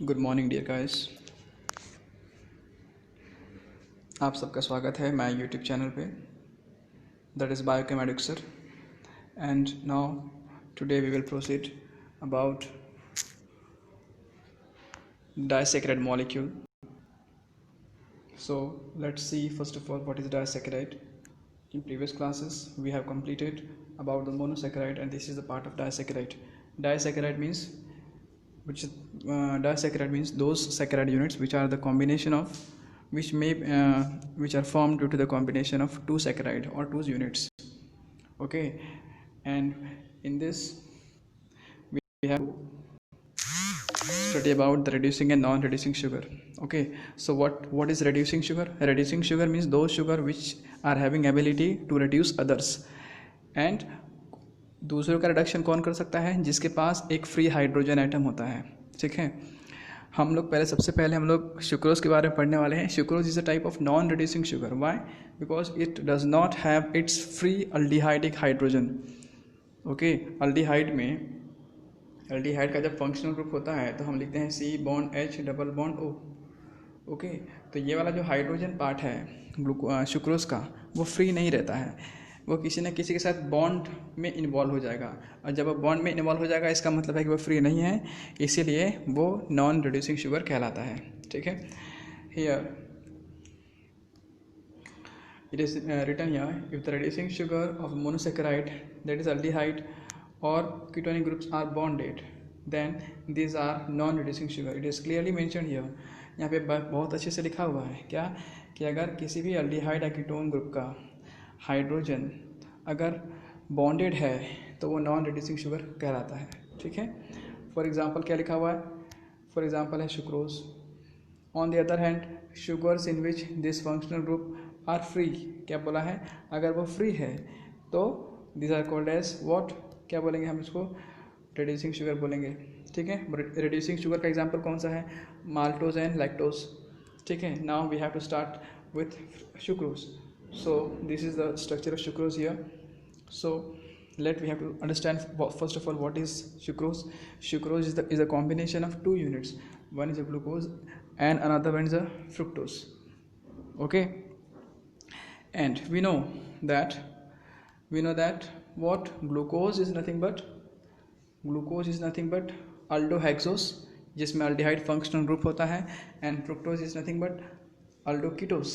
Good morning dear guys. आप सबका स्वागत है माय यूट्यूब चैनल पे, that is Biochem Eduxer. And now today we will proceed about disaccharide molecule. So let's see first of all what is disaccharide. In previous classes we have completed about the monosaccharide, and this is the part of disaccharide. Disaccharide means disaccharide means those saccharide units which are the combination of which are formed due to the combination of two saccharide or two units. Okay, and in this we have study about the reducing and non-reducing sugar. Okay, so what is reducing sugar? Reducing sugar means those sugar which are having ability to reduce others. And दूसरों का reduction कौन कर सकता है? जिसके पास एक free hydrogen atom होता है। ठीक है, हम लोग सबसे पहले हम लोग सुक्रोज के बारे में पढ़ने वाले हैं। Sucrose is a type of non reducing sugar. Why? Because it does not have it's free aldehydic hydrogen. Okay, aldehyde का जब फंक्शनल ग्रुप होता है तो हम लिखते हैं C bond H double bond O। Okay, तो ये वाला जो हाइड्रोजन पार्ट है सुक्रोज का, वो फ्री नहीं रहता है, वो किसी न किसी के साथ बॉन्ड में इन्वॉल्व हो जाएगा। और जब वो बॉन्ड में इन्वॉल्व हो जाएगा इसका मतलब है कि वो फ्री नहीं है, इसीलिए वो नॉन रिड्यूसिंग शुगर कहलाता है। ठीक है, here it is written here, if the reducing sugar of monosaccharide that is aldehyde or ketonic groups are bonded, then these are non-reducing sugar. It is clearly mentioned here. यहाँ पे बहुत अच्छे से लिखा हुआ है क्या कि अगर किसी भी अल्डिहाइड या कीटोन ग्रुप का हाइड्रोजन अगर बॉन्डेड है तो वो नॉन रिड्यूसिंग शुगर कहलाता है। ठीक है, फॉर एग्जांपल क्या लिखा हुआ है? फॉर एग्जांपल है sucrose. On the other hand sugars in which this functional group are free, क्या बोला है? अगर वो फ्री है तो this are called as what, क्या बोलेंगे हम इसको? रिड्यूसिंग शुगर बोलेंगे। ठीक है, रिड्यूसिंग शुगर का एग्जांपल कौन सा है? Maltose and lactose. ठीक है, now we have to start with sucrose. So this is the structure of sucrose here. So let we have to understand first of all what is sucrose. Sucrose is a combination of two units. One is a glucose and another one is a fructose. Okay, and we know that what glucose is nothing but aldohexose, जिसमें aldehyde functional group होता है, and fructose is nothing but aldoketose,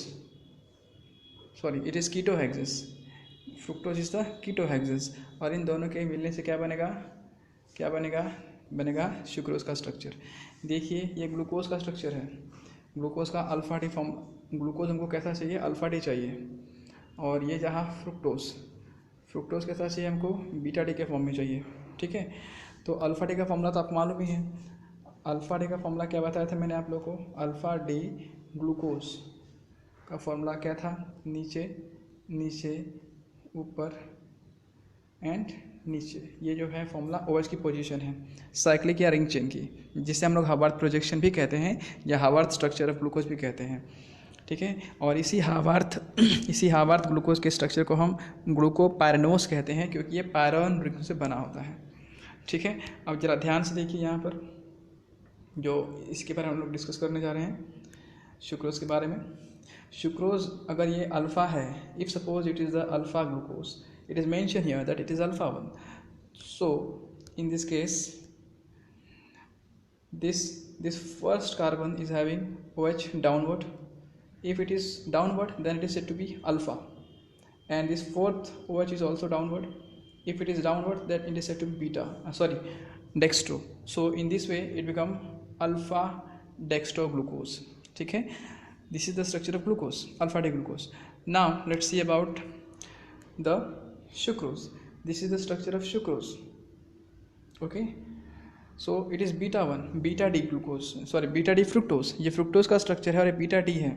sorry it is ketohexose. Fructose is the ketohexose, और इन दोनों के मिलने से क्या बनेगा सुक्रोज का स्ट्रक्चर। देखिए ये ग्लूकोज का स्ट्रक्चर है। ग्लूकोज का अल्फा डी फॉर्म, ग्लूकोज हमको कैसा चाहिए? अल्फा डी चाहिए। और ये जहाँ फ्रुक्टोज कैसा चाहिए हमको? बीटा डी के फॉर्म में चाहिए। ठीक है, तो अल्फा डी का फॉर्मूला तो आपको मालूम ही है। अल्फा डी का फॉर्मूला क्या बताया था मैंने आप लोगों को? अल्फा डी ग्लूकोज का फॉर्मूला क्या था? नीचे ऊपर एंड नीचे, ये जो है फॉर्मूला OH की पोजीशन है साइक्लिक या रिंग चेन की, जिसे हम लोग हावर्थ प्रोजेक्शन भी कहते हैं या हावर्थ स्ट्रक्चर ऑफ ग्लूकोज भी कहते हैं। ठीक है, और इसी हावर्थ ग्लूकोज के स्ट्रक्चर को हम ग्लूकोपायरेनोस कहते हैं, क्योंकि ये पायरन रिंग से बना होता है। ठीक है, अब जरा ध्यान से देखिए यहाँ पर, जो इसके बारे में हम लोग डिस्कस करने जा रहे हैं सुक्रोज के बारे में। सुक्रोज अगर ये अल्फ़ा है, if suppose it is the alpha glucose, it is mention here that it is alpha 1. So in this case this first carbon is having OH downward. If it is downward, then it is said to be alpha, and this fourth OH is also downward. If it is downward, then it is said to be dextro. So in this way it become alpha dextroglucose. ठीक है, this is the structure of glucose, alpha D glucose. Now let's see about the sucrose. This is the structure of sucrose. Okay, so it is beta D fructose. ये fructose का structure है और ये beta D है।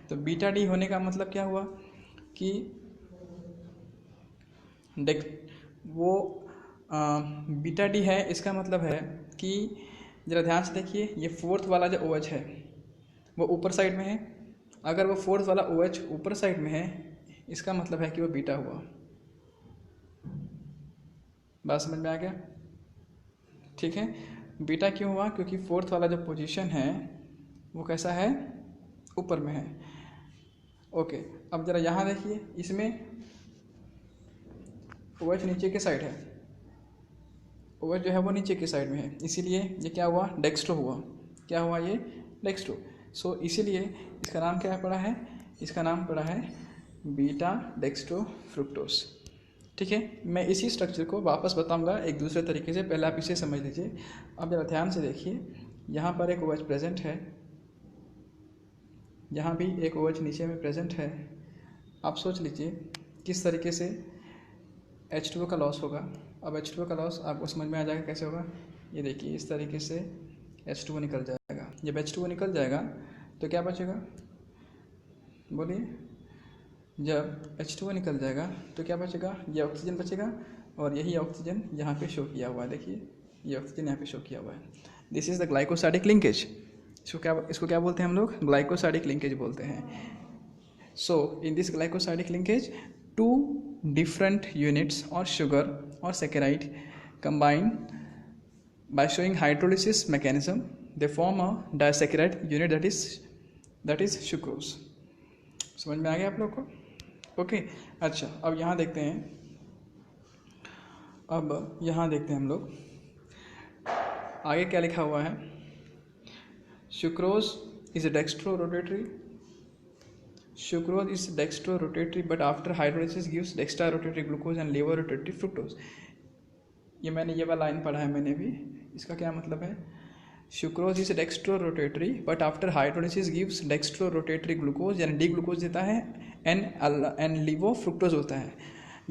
तो beta D होने का मतलब क्या हुआ कि वो बीटा डी है, इसका मतलब है कि ज़रा ध्यान से देखिए, ये फोर्थ वाला जो OH है वो ऊपर साइड में है। अगर वो फोर्थ वाला OH ऊपर साइड में है, इसका मतलब है कि वो बीटा हुआ। बात समझ में आ गया? ठीक है, बीटा क्यों हुआ? क्योंकि फोर्थ वाला जो पोजीशन है वो कैसा है? ऊपर में है। ओके, अब ज़रा यहाँ देखिए, इसमें OH नीचे के साइड है, OH जो है वो नीचे की साइड में है, इसीलिए ये क्या हुआ? डेक्स्ट्रो हुआ। क्या हुआ? ये डेक्स्ट्रो। सो इसीलिए इसका नाम क्या पड़ा है? इसका नाम पड़ा है बीटा डेक्स्ट्रो फ्रुक्टोस। ठीक है, मैं इसी स्ट्रक्चर को वापस बताऊंगा एक दूसरे तरीके से, पहले आप इसे समझ लीजिए। अब जरा ध्यान से देखिए, यहाँ पर एक OH प्रेजेंट है, यहाँ भी एक OH नीचे में प्रेजेंट है। आप सोच लीजिए किस तरीके से H2O का लॉस होगा। अब H2O का लॉस आपको समझ में आ जाएगा कैसे होगा। ये देखिए, इस तरीके से H2O निकल जाएगा। जब H2O निकल जाएगा तो क्या बचेगा? बोलिए, जब H2O निकल जाएगा तो क्या बचेगा? ये ऑक्सीजन बचेगा, और यही ऑक्सीजन यहाँ पे शो किया हुआ है। देखिए, ये ऑक्सीजन यहाँ पे शो किया हुआ है। This is the glycosidic linkage. इसको क्या बोलते हैं हम लोग? ग्लाइकोसाइडिक लिंकेज बोलते हैं। So in this glycosidic linkage, two different units or sugar or saccharide combine by showing hydrolysis mechanism, they form a disaccharide unit that is sucrose. समझ में आ गया आप लोग को? ओके, अच्छा, अब यहाँ देखते हैं। अब यहाँ देखते हैं हम लोग आगे क्या लिखा हुआ है। Sucrose is dextrorotatory, sucrose is dextro-rotatory but after hydrolysis gives dextra-rotatory glucose and levo-rotatory fructose। ये मैंने ये वाला लाइन पढ़ा है मैंने भी। इसका क्या मतलब है? sucrose is dextro-rotatory but after hydrolysis gives dextro-rotatory glucose यानी D ग्लूकोज देता है, N levo-fructose होता है।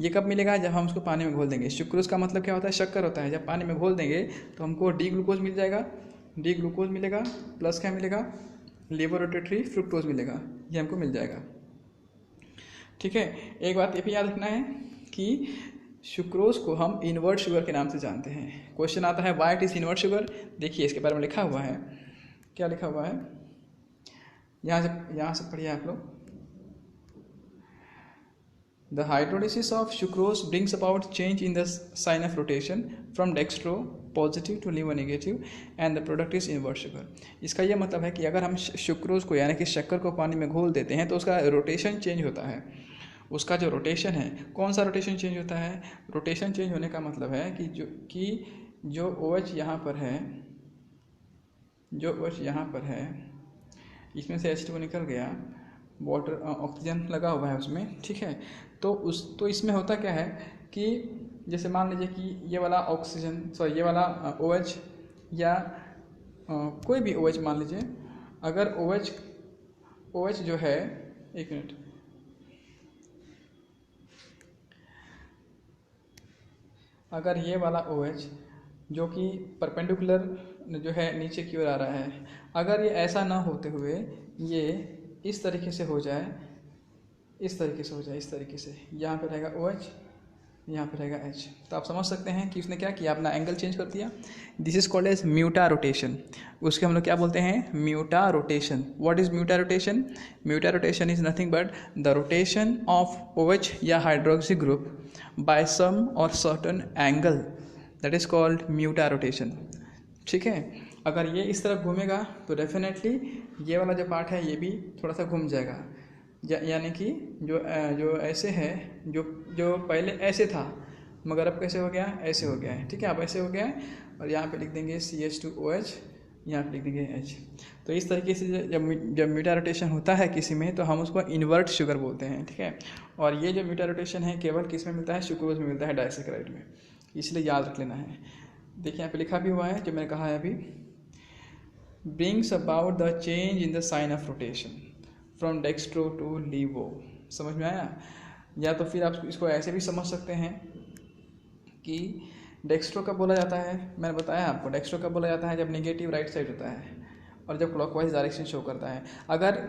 ये कब मिलेगा? जब हम उसको पानी में घोल देंगे। सुक्रोज का मतलब क्या होता है? शक्कर होता है। जब पानी में घोल देंगे तो हमको D ग्लूकोज मिल जाएगा, D ग्लूकोज मिलेगा, प्लस क्या मिलेगा? लेवोरोटेटरी फ्रुक्टोज मिलेगा, ये हमको मिल जाएगा। ठीक है, एक बात ये भी याद रखना है कि सुक्रोज को हम इन्वर्ट शुगर के नाम से जानते हैं। क्वेश्चन आता है why it is invert sugar. देखिए इसके बारे में लिखा हुआ है। क्या लिखा हुआ है? यहाँ से पढ़िए आप लोग। The hydrolysis of sucrose brings about change in the sign of rotation from dextro positive to levo negative and the product is invert sugar। इसका यह मतलब है कि अगर हम सुक्रोज को यानी कि शक्कर को पानी में घोल देते हैं तो उसका रोटेशन चेंज होता है। उसका जो रोटेशन है, कौन सा रोटेशन चेंज होता है? रोटेशन चेंज होने का मतलब है कि जो OH यहाँ पर है, जो OH यहाँ पर है, इसमें से H2O निकल गया, वाटर ऑक्सीजन लगा हुआ है उसमें। ठीक है, तो इसमें होता क्या है कि जैसे मान लीजिए कि ये वाला ऑक्सीजन, सॉरी ये वाला OH या कोई भी OH मान लीजिए, अगर OH जो है, एक मिनट, अगर ये वाला OH जो कि परपेंडिकुलर जो है नीचे की ओर आ रहा है, अगर ये ऐसा ना होते हुए ये इस तरीके से हो जाए, इस तरीके से हो जाए, इस तरीके से, यहाँ पे रहेगा OH, यहाँ पे रहेगा H, तो आप समझ सकते हैं कि उसने क्या किया, अपना एंगल चेंज कर दिया। This is called as mutarotation. उसके हम लोग क्या बोलते हैं? Mutarotation. What is mutarotation? Mutarotation is nothing but the rotation of OH या हाइड्रोक्सी ग्रुप बाय सम और certain angle, that is called mutarotation. ठीक है, अगर ये इस तरफ घूमेगा तो डेफिनेटली ये वाला जो पार्ट है ये भी थोड़ा सा घूम जाएगा, यानी कि जो ऐसे है, जो पहले ऐसे था मगर अब कैसे हो गया? ऐसे हो गया है। ठीक है, अब ऐसे हो गया है, और यहाँ पे लिख देंगे CH2OH, यहाँ पे लिख देंगे H। तो इस तरीके से जब म्यूटा रोटेशन होता है किसी में तो हम उसको इन्वर्ट शुगर बोलते हैं। ठीक है, और ये जो म्यूटा रोटेशन है केवल किस में मिलता है? सुक्रोज में मिलता है, डाइसैकराइड में, इसलिए याद रख लेना है। देखिए यहाँ पे लिखा भी हुआ है जो मैंने कहा है अभी, brings about the change in the sign of rotation from dextro to levo। समझ में आया? या तो फिर आप इसको ऐसे भी समझ सकते हैं कि डेक्स्ट्रो कब बोला जाता है? मैंने बताया आपको, डेक्स्ट्रो कब बोला जाता है? जब नेगेटिव राइट साइड होता है और जब क्लॉकवाइज डायरेक्शन शो करता है। अगर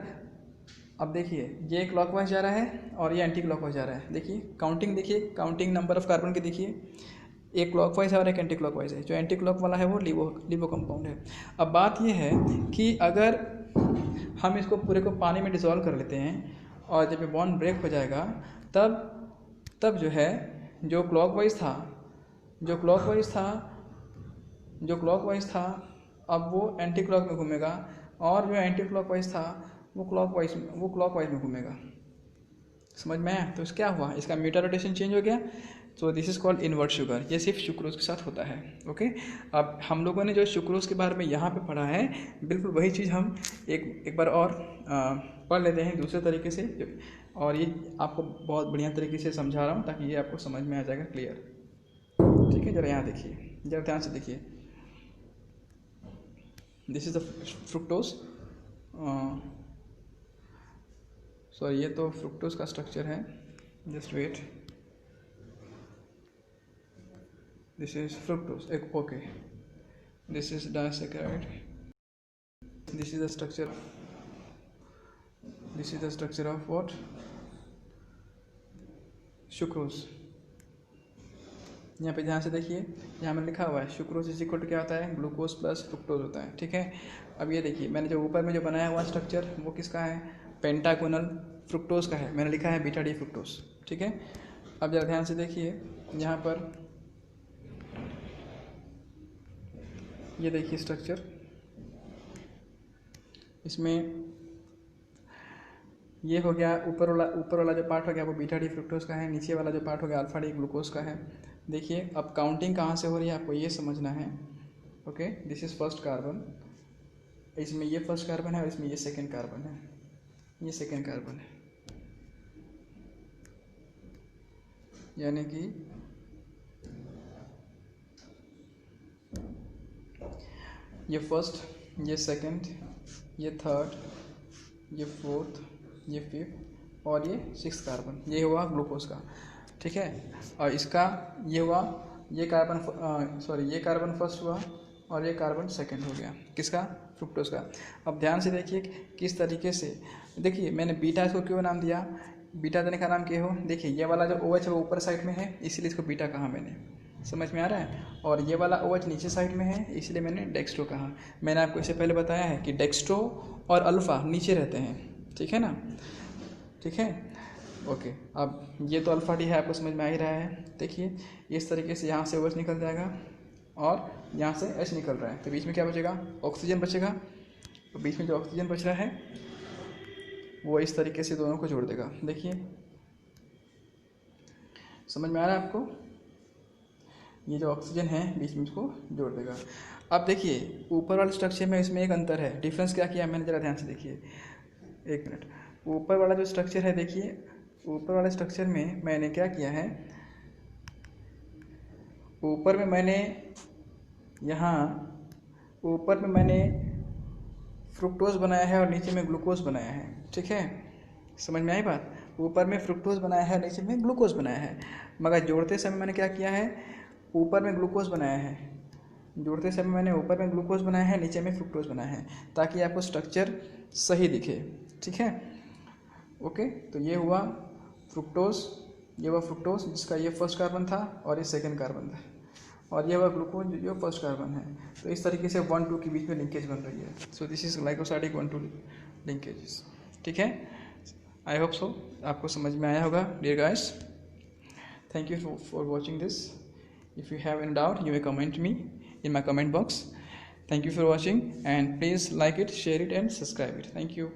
अब देखिए ये क्लॉकवाइज जा रहा है और ये एंटी क्लॉकवाइज जा रहा है, देखिए काउंटिंग, देखिए काउंटिंग नंबर ऑफ कार्बन की, देखिए एक क्लॉकवाइज है और एक एंटी क्लॉकवाइज है। जो एंटी क्लॉक वाला है वो लीवो कंपाउंड है। अब बात ये है कि अगर हम इसको पूरे को पानी में डिसॉल्व कर लेते हैं और जब ये बॉन्ड ब्रेक हो जाएगा तब जो है जो क्लॉकवाइज था जो क्लॉकवाइज था अब वो एंटी क्लॉक में घूमेगा, और जो एंटी क्लॉकवाइज था वो क्लॉकवाइज में घूमेगा। समझ में आया? तो क्या हुआ, इसका मीटा रोटेशन चेंज हो गया। So this is called invert sugar. ये सिर्फ सुक्रोज के साथ होता है। ओके, अब हम लोगों ने जो सुक्रोज के बारे में यहाँ पे पढ़ा है, बिल्कुल वही चीज़ हम एक बार और पढ़ लेते हैं दूसरे तरीके से, और ये आपको बहुत बढ़िया तरीके से समझा रहा हूँ ताकि ये आपको समझ में आ जाएगा क्लियर। ठीक है, जरा यहाँ देखिए, जरा ध्यान से देखिए। This is the fructose, sorry ये तो फ्रुक्टोज का स्ट्रक्चर है, just wait, this is fructose, एक okay, this is disaccharide, this is the structure, this is the structure of what, sucrose. यहाँ पे ध्यान से देखिए, यहाँ में लिखा हुआ है सुक्रोज इज इक्वल टू क्या होता है, ग्लूकोज प्लस फ्रुक्टोज होता है। ठीक है, अब ये देखिए मैंने जो ऊपर में जो बनाया हुआ स्ट्रक्चर वो किसका है, पेंटागोनल फ्रुक्टोज का है, मैंने लिखा है बीटा डी फ्रुक्टोज। ठीक है, अब जरा ध्यान से देखिए, यहाँ पर ये देखिए स्ट्रक्चर, इसमें ये हो गया ऊपर वाला जो पार्ट हो गया वो बीटा डी फ्रुक्टोज का है, नीचे वाला जो पार्ट हो गया अल्फा डी ग्लूकोज का है। देखिए अब काउंटिंग कहाँ से हो रही है आपको ये समझना है। Okay, this is first carbon, इसमें ये फर्स्ट कार्बन है और इसमें ये सेकेंड कार्बन है, ये सेकेंड कार्बन है, यानी कि ये फर्स्ट, ये सेकेंड, ये थर्ड, ये फोर्थ, ये फिफ्थ और ये सिक्स कार्बन, ये हुआ ग्लूकोज का। ठीक है, और इसका ये हुआ, ये कार्बन सॉरी ये कार्बन फर्स्ट हुआ और ये कार्बन सेकंड हो गया, किसका, फ्रुक्टोज का। अब ध्यान से देखिए किस तरीके से, देखिए मैंने बीटा इसको क्यों नाम दिया, बीटा देने का नाम क्या हो, देखिए ये वाला जो OH है वो ऊपर साइड में है इसीलिए इसको बीटा कहा मैंने, समझ में आ रहा है, और ये वाला OH नीचे साइड में है इसलिए मैंने डेक्स्ट्रो कहा। मैंने आपको इससे पहले बताया है कि डेक्स्ट्रो और अल्फ़ा नीचे रहते हैं, ठीक है ना, ठीक है, ओके। अब ये तो अल्फा डी है, आपको समझ में आ ही रहा है। देखिए इस तरीके से यहाँ से OH निकल जाएगा और यहाँ से H निकल रहा है, तो बीच में क्या बचेगा, ऑक्सीजन बचेगा। तो बीच में जो ऑक्सीजन बच रहा है वो इस तरीके से दोनों को जोड़ देगा। देखिए समझ में आ रहा है आपको, ये जो ऑक्सीजन है बीच में इसको जोड़ देगा। अब देखिए ऊपर वाले स्ट्रक्चर में इसमें एक अंतर है, डिफरेंस क्या किया मैंने, जरा ध्यान से देखिए, एक मिनट। ऊपर वाला जो स्ट्रक्चर है, देखिए ऊपर वाले स्ट्रक्चर में मैंने क्या किया है, ऊपर में मैंने यहाँ ऊपर में मैंने फ्रुक्टोज बनाया है और नीचे में ग्लूकोज बनाया है, ठीक है, समझ में आई बात। ऊपर में फ्रुक्टोज बनाया है, नीचे में ग्लूकोज बनाया है, मगर जोड़ते समय मैंने क्या किया है, ऊपर में ग्लूकोज बनाया है, जोड़ते समय मैंने ऊपर में ग्लूकोज बनाया है, नीचे में फ्रुक्टोज बनाया है, ताकि आपको स्ट्रक्चर सही दिखे, ठीक है, ओके। तो ये हुआ फ्रुक्टोज, ये हुआ फ्रुक्टोज जिसका ये फर्स्ट कार्बन था और ये सेकंड कार्बन था, और ये हुआ ग्लूकोज जो फर्स्ट कार्बन है। तो इस तरीके से 1-2 के बीच में लिंकेज बन रही है। सो दिस इज ग्लाइकोसाइडिक 1-2 लिंकेजेस, ठीक है। आई होप सो आपको समझ में आया होगा dear guys. Thank you for watching this. If you have any doubt you may comment me in my comment box. Thank you for watching and please like it, share it and subscribe it. Thank you.